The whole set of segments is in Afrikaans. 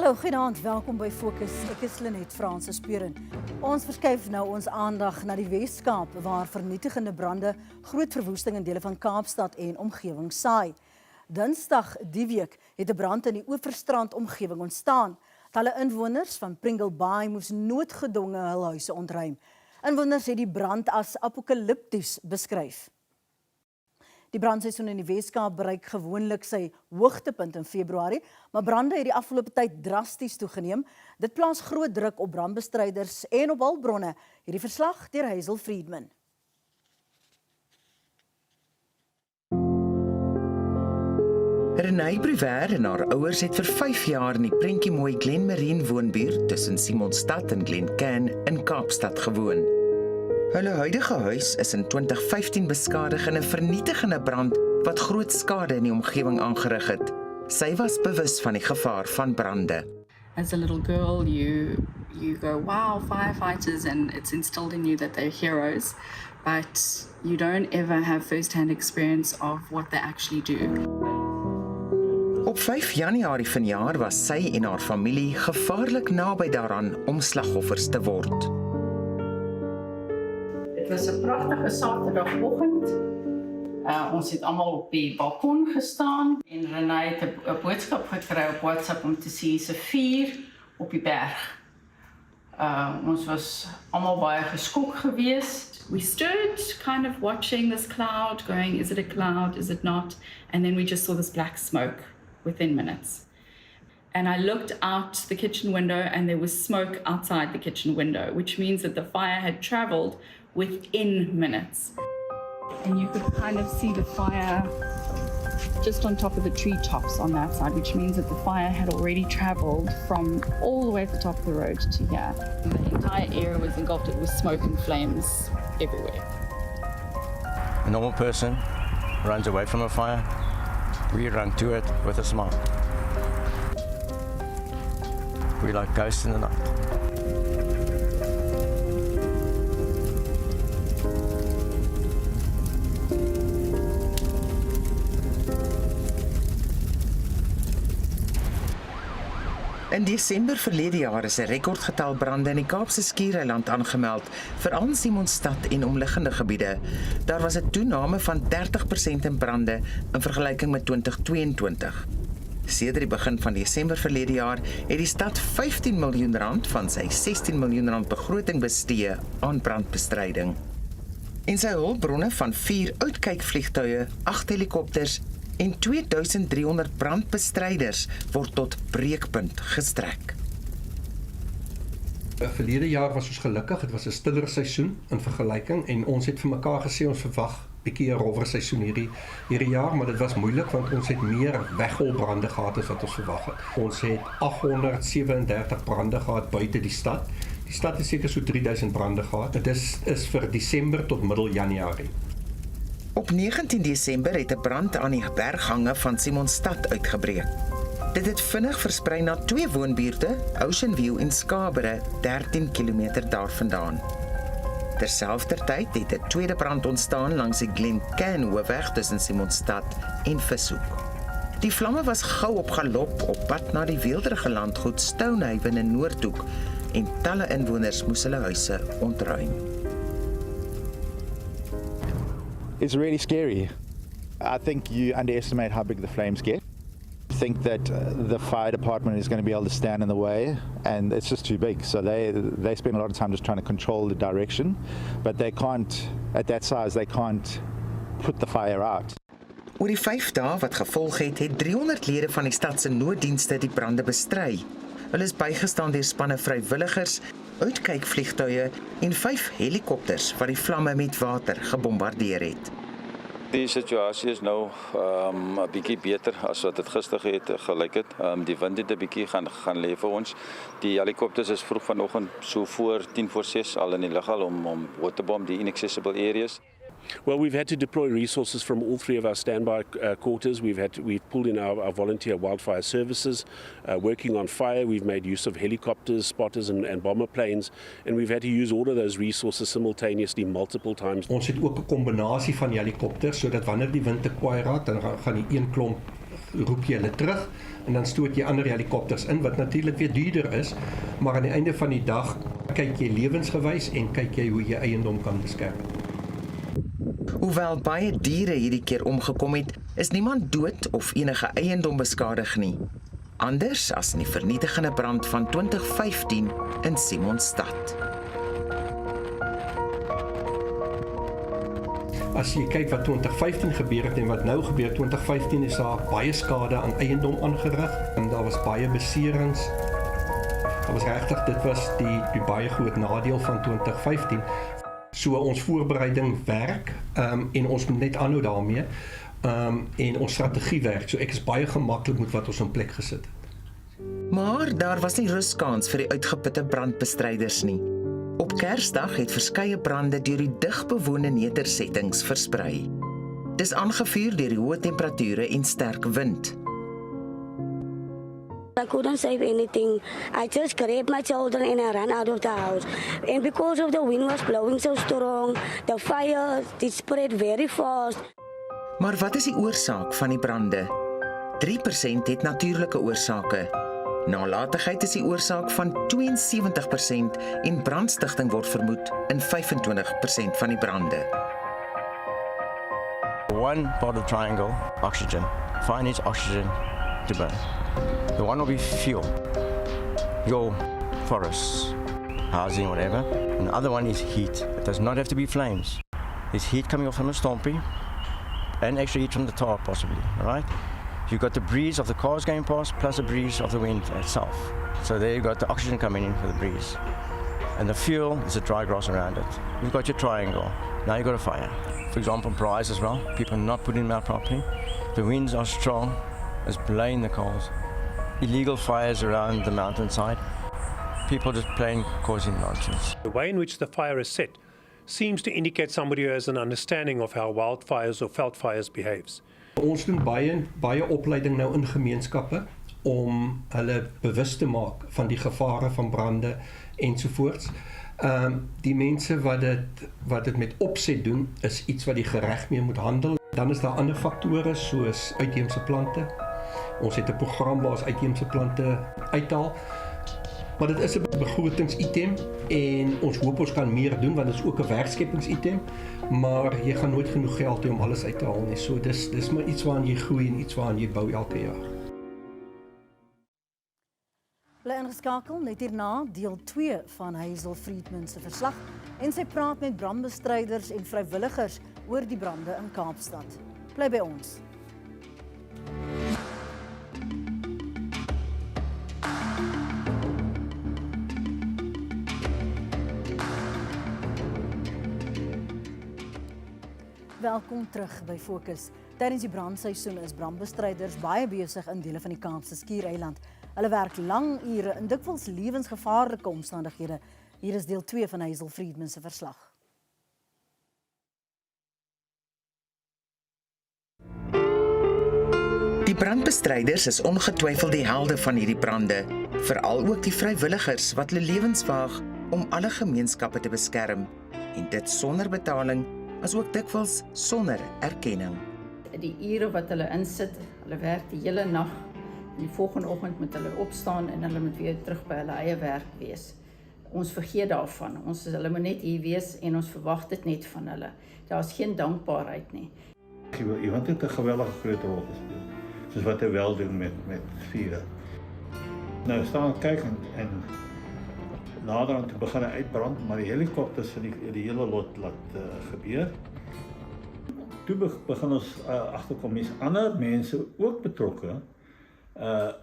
Hallo, goeienaand, welkom by Fokus. Ek is Lenet Fransis Puren. Ons verskuif nou ons aandag na die Weskaap, waar vernietigende brande groot verwoesting in dele van Kaapstad en omgewing saai. Dinsdag die week het 'n brand in die Overstrand omgewing ontstaan. Talle inwoners van Pringle Bay moes noodgedwonge hul huise ontruim. Inwoners het die brand as apocalyptic beskryf. Die brandseisoen in die Weskaap bereik gewoonlik sy hoogtepunt in Februarie, maar brande het die afgelope tyd drasties toegeneem. Dit plaas groot druk op brandbestryders en op hulpbronne. Hierdie verslag deur Hazel Friedman. Renée Bruwer en haar ouers het vir 5 jaar in die prentjie mooi Glenmarine woonbuurt tussen Simonstad en Glencan in Kaapstad gewoon. Hulle huidige huis is in 2015 beskadig in 'n vernietigende brand wat groot skade in die omgewing aangerig het. Sy was bewus van die gevaar van brande. As a little girl, you go, wow, firefighters, and it's instilled in you that they're heroes, but you don't ever have first-hand experience of what they actually do. Op 5 Januarie vanjaar was sy en haar familie gevaarlik naby daaraan om slagoffers te word. Dit was 'n pragtige Saterdagoggend. Ons het almal op die balkon gestaan en Renée het 'n boodskap gekry op WhatsApp om te sien se vuur op die berg. Ons was almal baie geskok geweest. We stood kind of watching this cloud, going, is it a cloud, is it not? And then we just saw this black smoke within minutes. And I looked out the kitchen window and there was smoke outside the kitchen window, which means that the fire had traveled within minutes. And you could kind of see the fire just on top of the treetops on that side, which means that the fire had already traveled from all the way at the top of the road to here. The entire area was engulfed. It was smoke and flames everywhere. A normal person runs away from a fire. We run to it with a smile. We like ghosts in the night. In Desember verlede jaar is 'n rekordgetal brande in die Kaapse Skiereiland aangemeld, veral in Simonstad en omliggende gebiede. Daar was 'n toename van 30% in brande in vergelyking met 2022. Sedert die begin van Desember verlede jaar het die stad R15 miljoen van sy R16 miljoen begroting bestee aan brandbestryding. En sy hulpbronne van 4 uitkykvliegtuie, 8 helikopters en 2300 brandbestryders word tot breekpunt gestrek. Verlede jaar was ons gelukkig, dit was 'n stiller seisoen in vergelyking en ons het vir mekaar gesê ons verwag bietjie 'n rowwer seisoen hierdie jaar, maar dit was moeilik want ons het meer weggolbrande gehad as wat ons verwag het. Ons het 837 brande gehad buite die stad. Die stad het seker so 3000 brande gehad. Dit is vir Desember tot middel Januarie. Op 19 Desember het 'n brand aan die berghange van Simonstad uitgebreek. Dit het vinnig versprei na 2 woonbuurte, Ocean View en Scarborough, 13 km daarvandaan. Terselfdertyd het 'n tweede brand ontstaan langs die Glencan hoofweg tussen Simonstad en Vishoek. Die vlamme was gou op galop op pad na die weelderige landgoed Stonehaven in Noordhoek en talle inwoners moes hulle huise ontruim. It's really scary. I think you underestimate how big the flames get. Think that the fire department is going to be able to stand in the way, and it's just too big. So they spend a lot of time just trying to control the direction, but they can't, at that size, they can't put the fire out. Oor die 5 dae wat gevolg het 300 lede van die stad se nooddienste die brande bestry. Hulle is bygestaan deur spanne vrywilligers, uitkykvliegtuie en 5 helikopters wat die vlamme met water gebombardeer het. Die situasie is nou 'n bietjie beter as wat dit gister gelyk het. Die wind het 'n bietjie gaan lê vir ons. Die helikopters is vroeg vanoggend so voor 5:50 al in die lug al om waterbomb die inaccessible areas. Well, we've had to deploy resources from all 3 of our standby quarters. We've pulled in our volunteer wildfire services, working on fire. We've made use of helicopters, spotters and bomber planes, and we've had to use all of those resources simultaneously multiple times. Ons het ook 'n kombinasie van helikopters sodat wanneer die wind te kwaai raak, dan gaan die een klomp roep jy hulle terug en dan stoot jy ander helikopters in wat natuurlik weer duurder is, maar aan die einde van die dag kyk jy lewensgewys en kyk jy hoe jy eiendom kan beskerm. Hoewel baie diere hierdie keer omgekom het, is niemand dood of enige eiendom beskadig nie. Anders as in die vernietigende brand van 2015 in Simonstad. As jy kyk wat 2015 gebeur het en wat nou gebeur, 2015 is daar baie skade aan eiendom aangerig en daar was baie beserings. Dit was regtig, dit was die baie groot nadeel van 2015. So ons voorbereiding werk en ons moet net aanhou daarmee en ons strategie werk. So ek is baie gemaklik met wat ons in plek gesit het. Maar daar was nie ruskans vir die uitgeputte brandbestryders nie. Op Kersdag het verskeie brande deur die digbewoonde nedersettings versprei. Dis aangevuur deur die hoë temperature en sterk wind. I couldn't save anything. I just grabbed my children and I ran out of the house. And because of the wind was blowing so strong, the fire it spread very fast. Maar wat is die oorsaak van die brande? 3% het natuurlike oorsake. Nalatigheid is die oorsaak van 72% en brandstigting word vermoed in 25% van die brande. One part of the triangle, oxygen. Fire needs oxygen to burn. The one will be fuel, your forests, housing, whatever. And the other one is heat. It does not have to be flames. There's heat coming off from the stompie and extra heat from the tar possibly, all right? You've got the breeze of the cars going past plus the breeze of the wind itself. So there you've got the oxygen coming in for the breeze. And the fuel is the dry grass around it. You've got your triangle. Now you've got a fire. For example, braais as well. People are not putting them out properly. The winds are strong. It's blowing the coals. Illegal fires around the mountainside. People just plain causing nonsense. The way in which the fire is set seems to indicate somebody who has an understanding of how wildfires or veld fires behaves. Ons doen baie opleiding nou in gemeenskappe om hulle bewus te maak van die gevare van brande ensovoorts. Die mense wat dit met opset doen, is iets wat die reg mee moet handel. Dan is daar ander faktore soos uitheemse plante. Ons het 'n program waar ons uitheemse plante uithaal. Maar dit is 'n begrotingsitem en ons hoop ons kan meer doen want dit is ook 'n werkskepingsitem, maar jy gaan nooit genoeg geld hê om alles uit te haal nie. So dis maar iets waaraan jy groei en iets waaraan jy bou elke jaar. Bly ingeskakel net hierna deel 2 van Hazel Friedman se verslag en sy praat met brandbestryders en vrywilligers oor die brande in Kaapstad. Bly by ons. Welkom terug by Fokus. Tydens die brandseisoen is brandbestryders baie besig in dele van die Kaapse Skiereiland. Hulle werk lang ure in dikwels lewensgevaarlike omstandighede. Hier is deel 2 van Hazel Friedman se verslag. Die brandbestryders is ongetwyfeld die helde van hierdie brande, veral ook die vrywilligers wat hulle lewens waag om alle gemeenskappe te beskerm en dit sonder betaling, as ook dikwels sonder erkenning. Die ure wat hulle insit, hulle werk die hele nag. Die volgende oggend moet hulle opstaan en hulle moet weer terug by hulle eie werk wees. Ons vergeet daarvan. Hulle moet net hier wees en ons verwag dit net van hulle. Daar's geen dankbaarheid nie. Iemand het 'n geweldige groot rol gespeel, soos wat hy wel doen met vure. Nou staan kyk en nader aan te begin uitbrand, maar die helikopters het die hele lot laat gebeur. Toe begin ons agterkom mense, ander mense ook betrokke.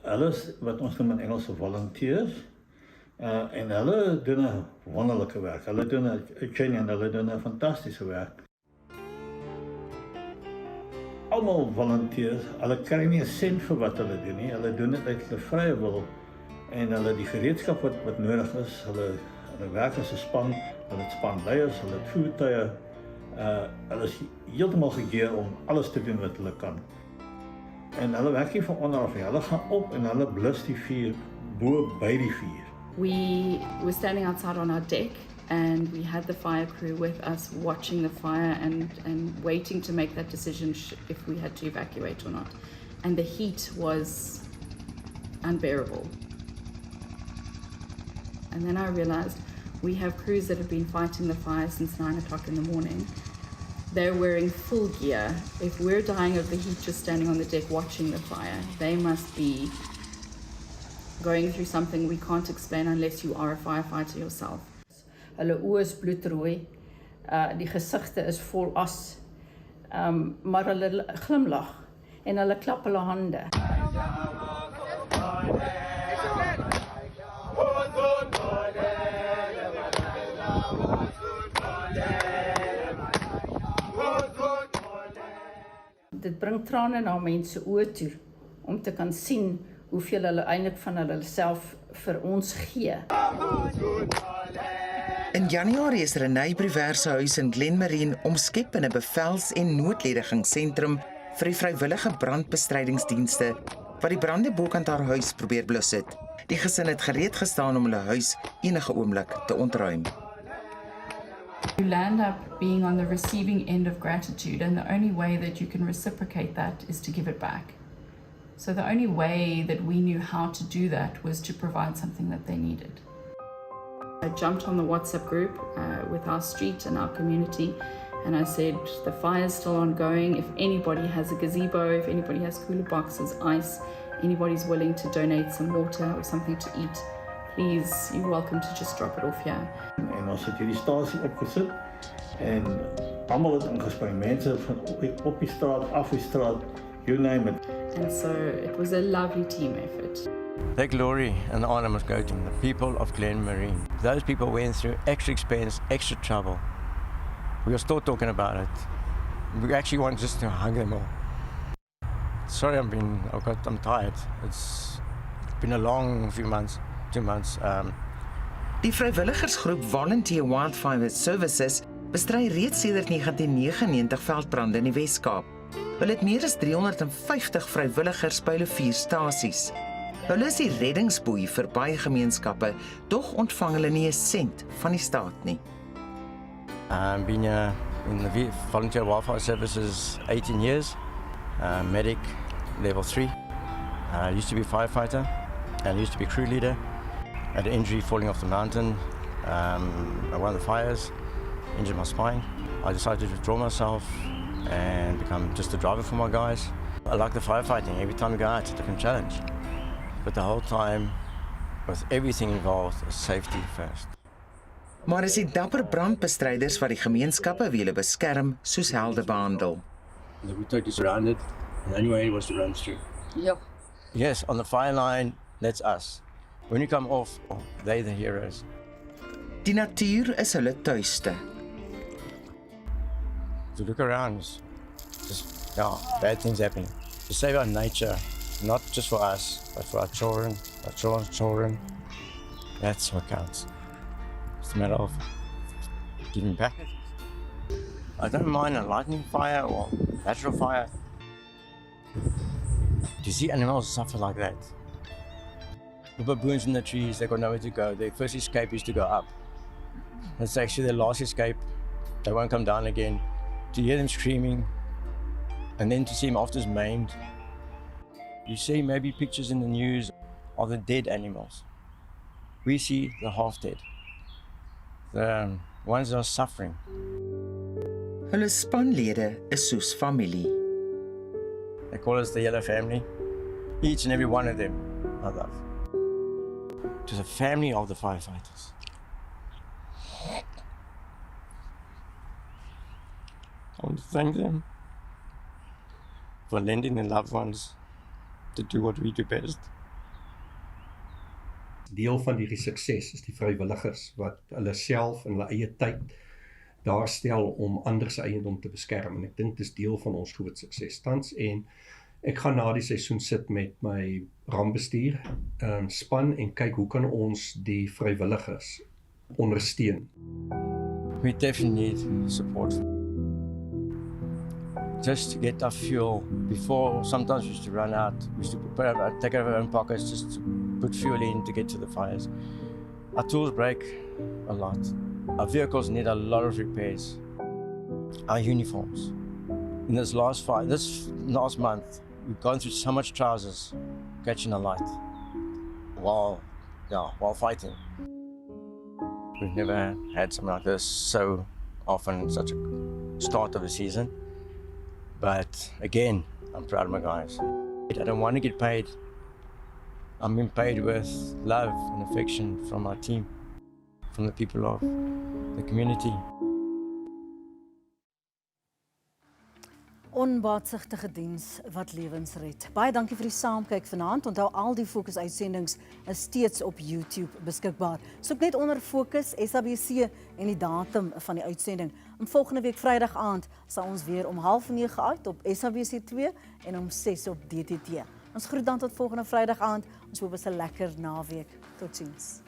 Hulle is wat ons noem in Engels volunteers. En hulle doen 'n wonderlike werk. Hulle doen 'n fantastiese werk. Almal volunteers, hulle kry nie 'n sent vir wat hulle doen nie. Hulle doen dit uit hulle vrye wil en hulle die gereedskap wat nodig is. Hulle werk as 'n span, hulle het spanleiers, hulle het voertuie. Hulle is heeltemal gegeer om alles te doen wat hulle kan. En hulle werk nie van onder af nie. Hulle gaan op en hulle blus die vuur bo by die vuur. We were standing outside on our deck and we had the fire crew with us watching the fire and waiting to make that decision if we had to evacuate or not. and the heat was unbearable. And then I realized we have crews that have been fighting the fire since 9 o'clock in the morning. They're wearing full gear. If we're dying of the heat just standing on the deck watching the fire, they must be going through something we can't explain unless you are a firefighter yourself. Hulle oë is bloedrooi. Die gesigte is vol as. Maar hulle glimlag en hulle klap hulle hande. Dit bring trane na mense oë toe om te kan sien hoeveel hulle eintlik van hulle self vir ons gee. In Januarie is Renay Brewer se huis in Glenmarine omskep in 'n bevels- en noodledigingsentrum vir die vrywillige brandbestrydingsdienste wat die brande bokant haar huis probeer blus het. Die gesin het gereed gestaan om hulle huis enige oomblik te ontruim. You land up being on the receiving end of gratitude, and the only way that you can reciprocate that is to give it back. So the only way that we knew how to do that was to provide something that they needed. I jumped on the WhatsApp group with our street and our community, and I said, the fire's still ongoing. If anybody has a gazebo, if anybody has cooler boxes, ice, anybody's willing to donate some water or something to eat, please, you're welcome to just drop it off here. En ons het hierdie stasie opgesit en almal het ingespring. Mense van op die straat, af die straat, you name it. And so it was a lovely team effort. The glory and the honor must go to the people of Glenmarine. Those people went through extra expense, extra trouble. We are still talking about it. We actually want just to hug them all. Sorry, I'm tired. It's been a long few months, 2 months. Die vrywilligersgroep Volunteer Wildfire Services bestry reeds sedert 1999 veldbrande in die Wes-Kaap. Hulle het meer as 350 vrywilligers by hulle 4 stasies. Hulle is die reddingsboei vir baie gemeenskappe, dog ontvang hulle nie 'n sent van die staat nie. Been in the Volunteer Wildfire Services 18 years, medic level 3. I used to be a firefighter and used to be crew leader. I had an injury falling off the mountain. I won the fires, injured my spine. I decided to withdraw myself and become just a driver for my guys. I like the firefighting. Every time we go out, it's a different challenge. But the whole time, with everything involved, is safety first. Maar is die dapper brandbestryders wat die gemeenskappe wie hulle beskerm soos helde behandel. The route is surrounded, and the only way was to run through. Ja. Yes, on the fire line, that's us. When you come off, they're the heroes. Die natuur is hulle tuiste. To look around, just bad things happening. To save our nature, not just for us, but for our children, our children's children. That's what counts. It's a matter of giving back. I don't mind a lightning fire or natural fire. To see animals suffer like that. The baboons in the trees, they've got nowhere to go. Their first escape is to go up. That's actually their last escape. They won't come down again. To hear them screaming, and then to see them after maimed. You see maybe pictures in the news of the dead animals. We see the half dead. The ones that are suffering. Hulle spanlede is soos familie. They call us the yellow family. Each and every one of them I love. To the family of the firefighters. I want to thank them for lending their loved ones to do what we do best. Deel van hierdie sukses is die vrywilligers wat hulle self in hulle eie tyd daar stel om ander se eiendom te beskerm, en ek dink dit is deel van ons groot sukses tans. En ek gaan na die seisoen sit met my rampbestuur span en kyk hoe kan ons die vrywilligers ondersteun. We definitely need support. Just to get our fuel. Before, sometimes we used to run out. We used to take out our own pockets just to put fuel in to get to the fires. Our tools break a lot. Our vehicles need a lot of repairs. Our uniforms. In this last month, we've gone through so much trousers catching a light while fighting. We've never had something like this so often, such a start of the season. But again, I'm proud of my guys. I don't want to get paid. I'm being paid with love and affection from our team, from the people of the community. Onbaatsigtige diens wat lewens red. Baie dankie vir die saamkyk vanaand. Onthou al die Fokus uitsendings is steeds op YouTube beskikbaar. Soek net onder Fokus SABC en die datum van die uitsending. En volgende week Vrydag aand sal ons weer om 8:30 uit op SABC 2 en om 6 op DTT. Ons groet dan tot volgende Vrydag aand. Ons hoop 'n lekker naweek. Totsiens.